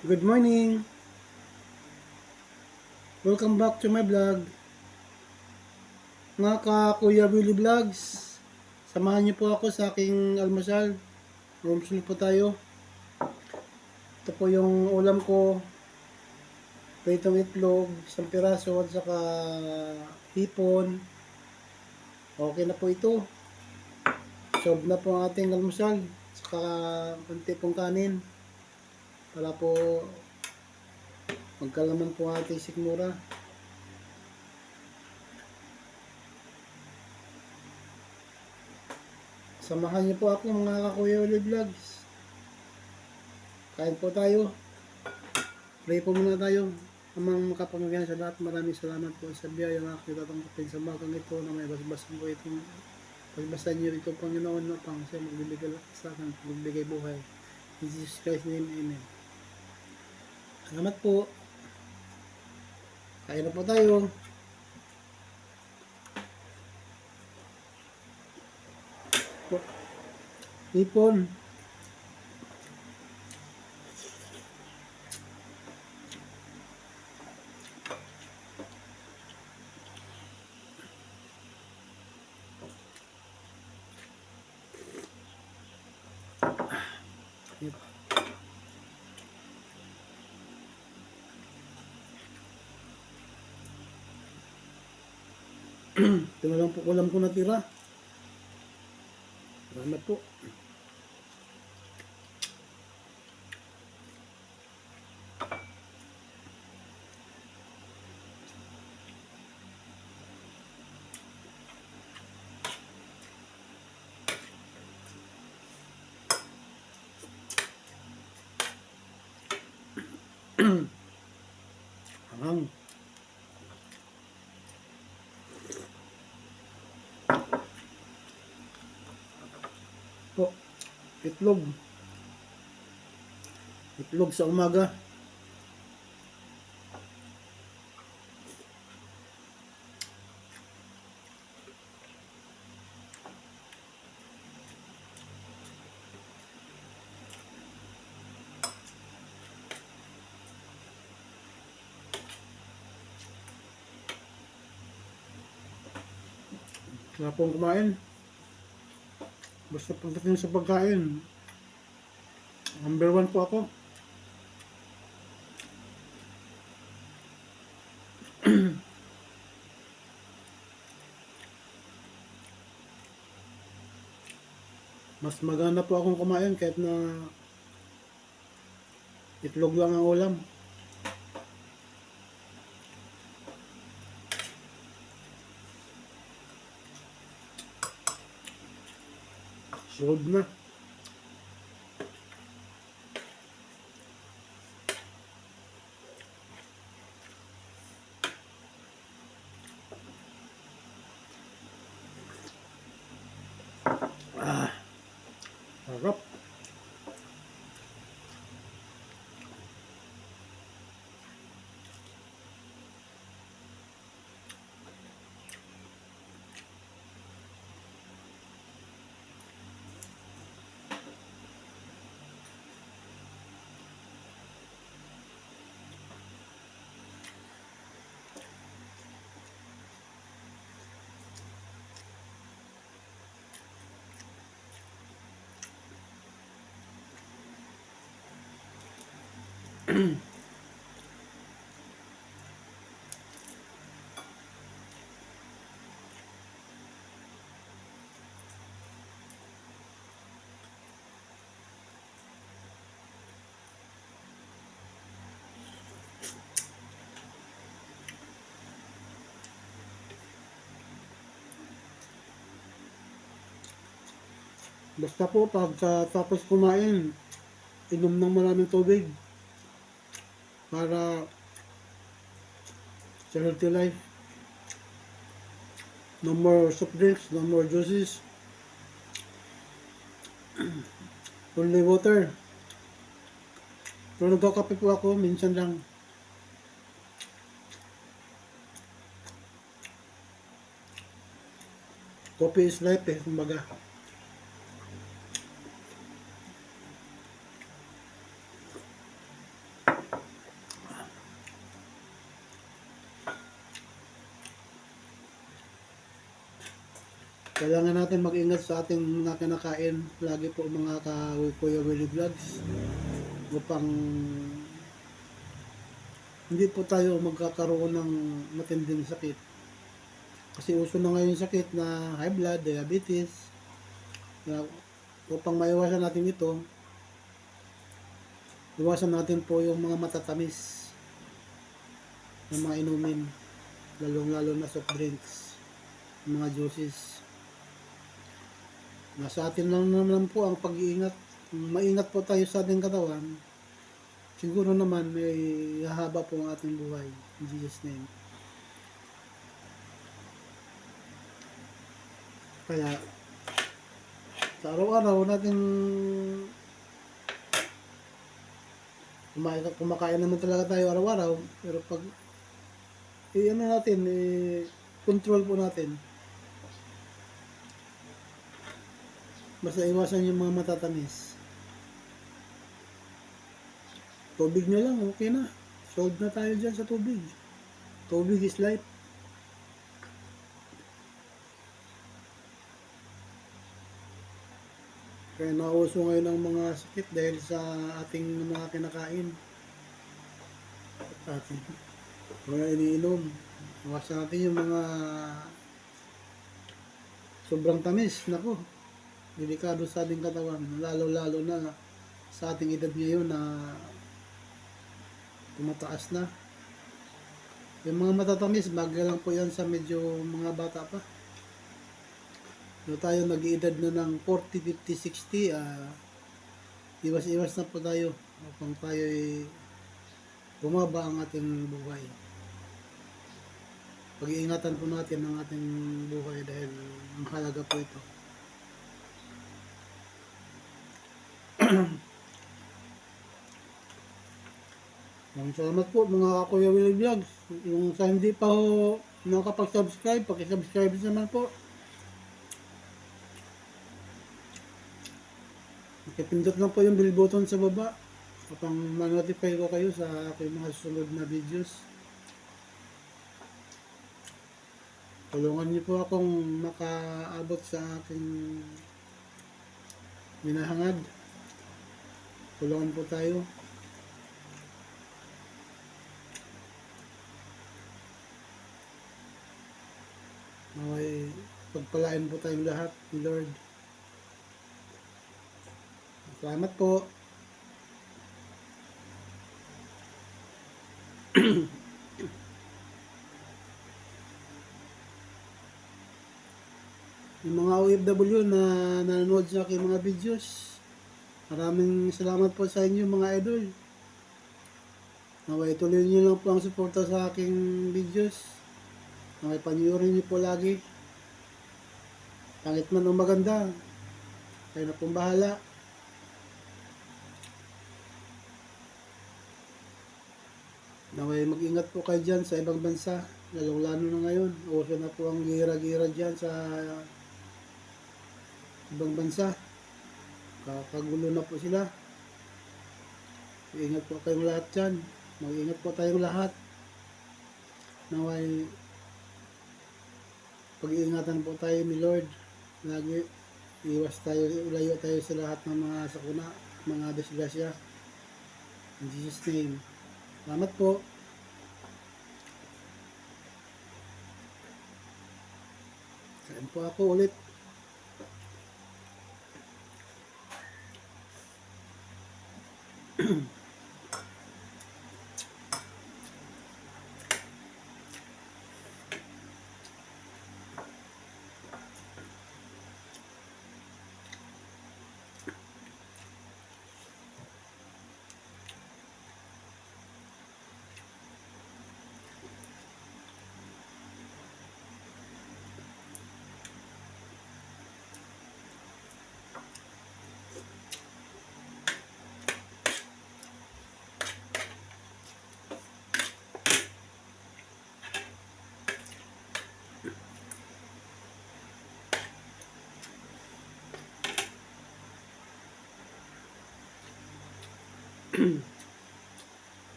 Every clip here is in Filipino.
Good morning! Welcome back to my vlog. Mga ka Kuya Willie Vlogs, samahan niyo po ako sa aking almusal. Almusal po tayo. Ito po yung ulam ko, pritong itlog, isang piraso at saka hipon. Okay na po ito. Solve na po ang ating almusal. Saka konti pong kanin. Para po magkalaman po ang ating sikmura. Samahan niyo po ako mga ka Kuya Willie Vlogs. Kain po tayo. Pray po muna tayo. Amang makapangyarihan sa lahat, maraming salamat po sa biyaya na kinatanggapin sa bagang ito na may basbasan ko itong pagbasan niyo ito, Panginoon, na pang siya magbibigay sa akin, magbibigay buhay. In Jesus Christ's name, Amen. Salamat po. Kain na po tayo. Ipon. Ito na lang po ulam ko natira. Salamat po. Hang. Po. Itlog. Itlog sa umaga. Wala pong kumain. Basta pagdating sa pagkain, number 1 po ako. Mas maganda po akong kumain kahit na itlog lang ang ulam. Solve na. Ah, sarap. Basta po pagkatapos kumain, inom ng maraming tubig para sa healthy life. No more soft drinks, no more juices. Only water. Pero nagkakape po ako, minsan lang. Coffee is life eh, kumbaga. Kailangan natin mag-ingat sa ating mga kinakain. Lagi po mga Kuya Willie Vlogs. Upang hindi po tayo magkakaroon ng matinding sakit. Kasi uso na ngayon yung sakit na high blood, diabetes. Na, upang maiwasan natin ito, iwasan natin po yung mga matatamis ng mga inumin. Lalong-lalo na soft drinks, mga juices. Nasa atin lang naman po ang pag-iingat. Maingat po tayo sa ating katawan. Siguro naman may hahaba po ang ating buhay. In Jesus' name. Kaya sa araw-araw natin kumakain naman talaga tayo araw-araw. Pero pag ano natin, control po natin. Basta iwasan yung mga matatamis. Tubig na lang, okay na. Solve na tayo dyan sa tubig. Tubig is life. Kaya nauso ngayon ang mga sakit dahil sa ating mga kinakain. At ating mga iniinom. Iwasan natin yung mga sobrang tamis. Nako, delikado sa ating katawan. Lalo-lalo na sa ating edad ngayon na tumataas na. Yung mga matatamis, bagay lang po yan sa medyo mga bata pa. So tayo nag-iedad na ng 40, 50, 60, iwas-iwas na po tayo upang tayo ay bumaba ang ating buhay. Pag-iingatan po natin ang ating buhay dahil mahalaga po ito. Maraming salamat po mga Kuya Willie Vlogs. Yung sa hindi pa ho nakapag-subscribe, paki-subscribe naman po. Pindot lang po yung bell button sa baba upang ma-notify ko kayo sa aking mga susunod na videos. Tulungan niyo po akong makaabot sa aking minahangad. Tulungan po tayo. Naway pagpalain po tayong lahat ni Lord. Salamat po. Yung mga OFW na nanonood sa aking mga videos, maraming salamat po sa inyo mga idol. Naway tuloy niyo lang po ang suporta sa aking videos. Naway panoorin niyo po lagi. Pangit man o maganda, kayo na pong bahala. Naway mag-ingat po kayo dyan sa ibang bansa, lalong-lalo na ngayon. Uso na po ang gira-gira dyan sa ibang bansa. Kakagulo na po sila. Mag-ingat po kayong lahat dyan. Mag-ingat po tayong lahat. Naway pag-iingatan po tayo ni Lord. Lagi iwas tayo, ilayo tayo sa lahat ng mga sakuna, mga disgrasya. In Jesus' name. Salamat po. Kain po ako ulit.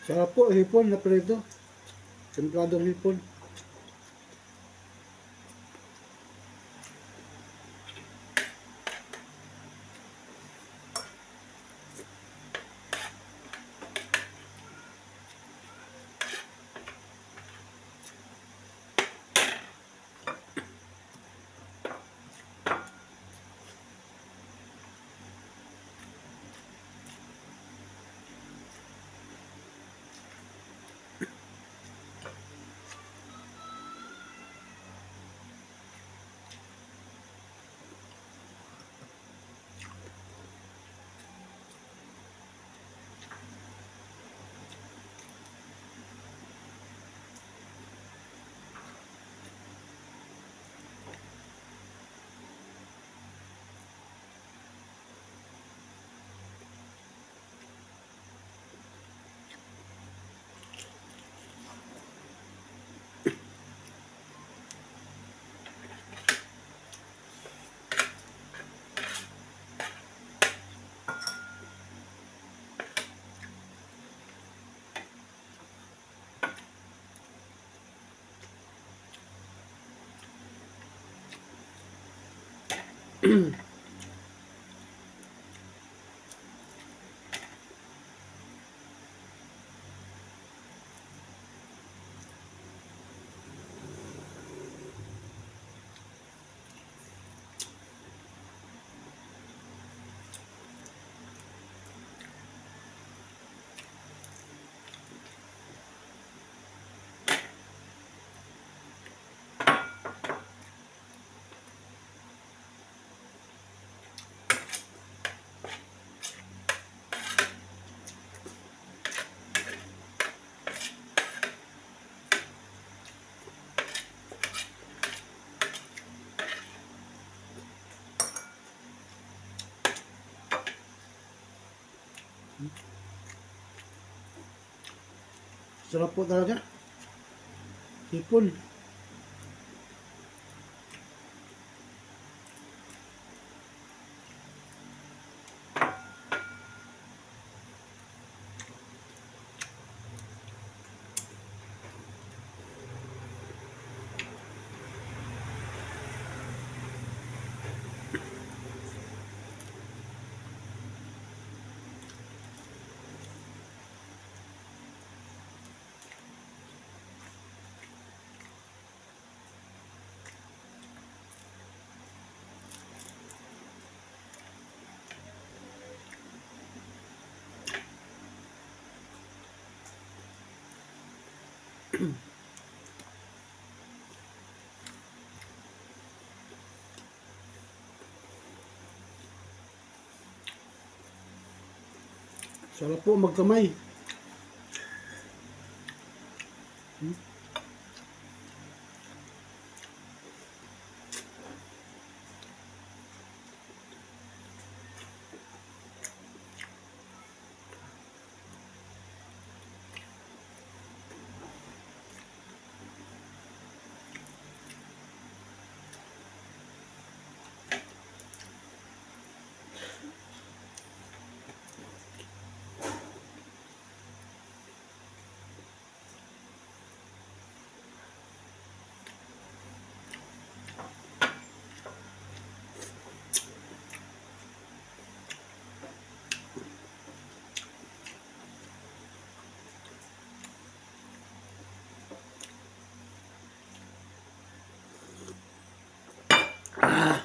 Sarap po, hipon na prito. Templadong hipon. Sarap po talaga. Hipon. Sarap po magkamay.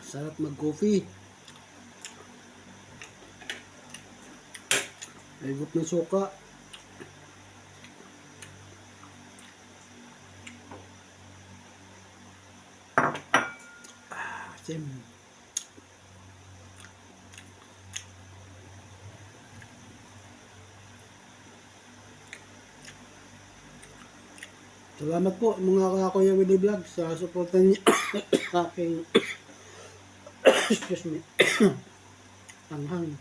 Sarap mag-coffee. Higop ng suka. Sim. Salamat po mga Kuya Willie Vlog sa suporta niyo sa aking excuse me. Anghang.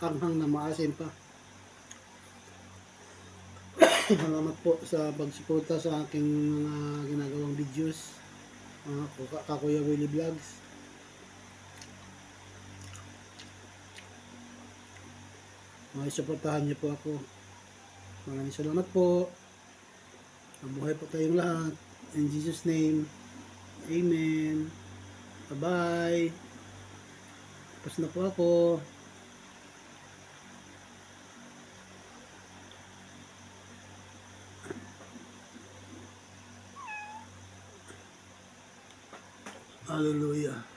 Anghang na maasim pa. Salamat po sa pagsuporta sa aking mga ginagawang videos. Mga Kuya Willie Vlogs. Suportahan niyo po ako. Maraming salamat po. Mabuhay po tayong lahat. In Jesus' name, Amen. Bye-bye. Tapos na po ako. Hallelujah.